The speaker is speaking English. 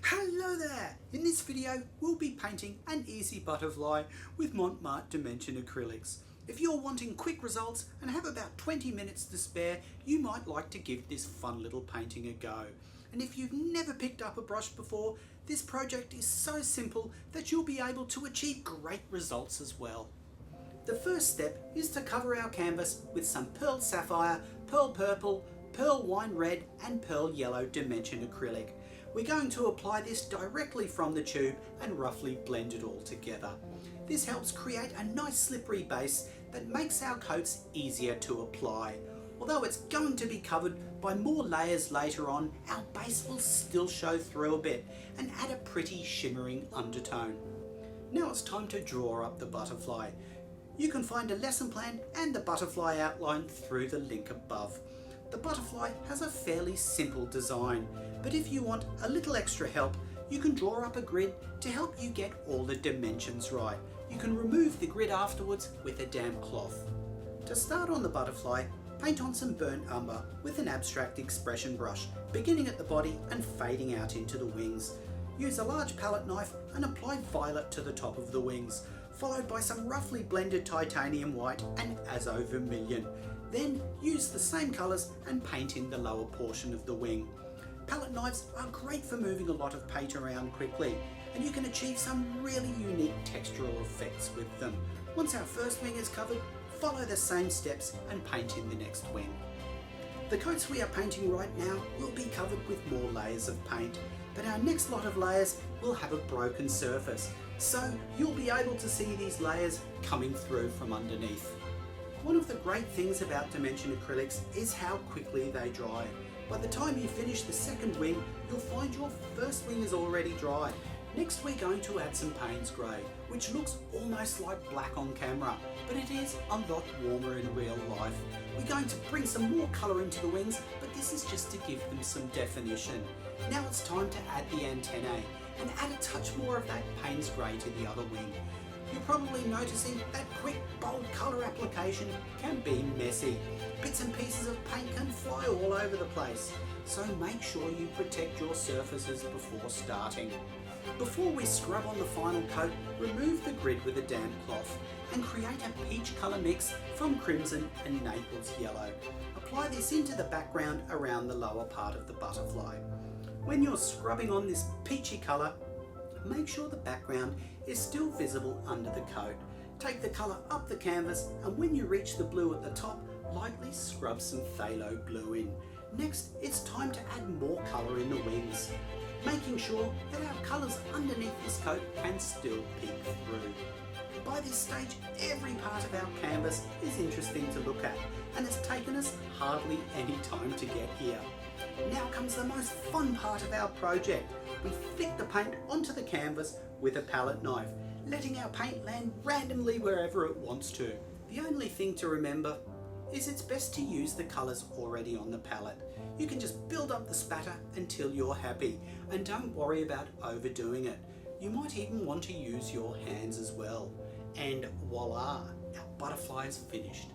Hello there! In this video we'll be painting an easy butterfly with Montmartre Dimension acrylics. If you're wanting quick results and have about 20 minutes to spare, you might like to give this fun little painting a go. And if you've never picked up a brush before, this project is so simple that you'll be able to achieve great results as well. The first step is to cover our canvas with some pearl sapphire, pearl purple, pearl wine red and pearl yellow dimension acrylic. We're going to apply this directly from the tube and roughly blend it all together. This helps create a nice slippery base that makes our coats easier to apply. Although it's going to be covered by more layers later on, our base will still show through a bit and add a pretty shimmering undertone. Now it's time to draw up the butterfly. You can find a lesson plan and the butterfly outline through the link above. The butterfly has a fairly simple design, but if you want a little extra help, you can draw up a grid to help you get all the dimensions right. You can remove the grid afterwards with a damp cloth. To start on the butterfly, paint on some burnt umber with an abstract expression brush, beginning at the body and fading out into the wings. Use a large palette knife and apply violet to the top of the wings, followed by some roughly blended titanium white and azo vermilion. Then use the same colours and paint in the lower portion of the wing. Palette knives are great for moving a lot of paint around quickly, and you can achieve some really unique textural effects with them. Once our first wing is covered, follow the same steps and paint in the next wing. The coats we are painting right now will be covered with more layers of paint, but our next lot of layers will have a broken surface, so you'll be able to see these layers coming through from underneath. One of the great things about dimension acrylics is how quickly they dry. By the time you finish the second wing, you'll find your first wing is already dry. Next we're going to add some Payne's Grey, which looks almost like black on camera, but it is a lot warmer in real life. We're going to bring some more colour into the wings, but this is just to give them some definition. Now it's time to add the antennae and add a touch more of that Payne's Grey to the other wing. You're probably noticing that quick, bold colour application can be messy. Bits and pieces of paint can fly all over the place, so make sure you protect your surfaces before starting. Before we scrub on the final coat, remove the grid with a damp cloth and create a peach colour mix from crimson and Naples yellow. Apply this into the background around the lower part of the butterfly. When you're scrubbing on this peachy colour, make sure the background is still visible under the coat. Take the colour up the canvas, and when you reach the blue at the top, lightly scrub some phthalo blue in. Next, it's time to add more colour in the wings, making sure that our colours underneath this coat can still peek through. By this stage, every part of our canvas is interesting to look at, and it's taken us hardly any time to get here. Now comes the most fun part of our project. We flick the paint onto the canvas with a palette knife, letting our paint land randomly wherever it wants to. The only thing to remember is it's best to use the colours already on the palette. You can just build up the spatter until you're happy, and don't worry about overdoing it. You might even want to use your hands as well. And voila, our butterfly is finished.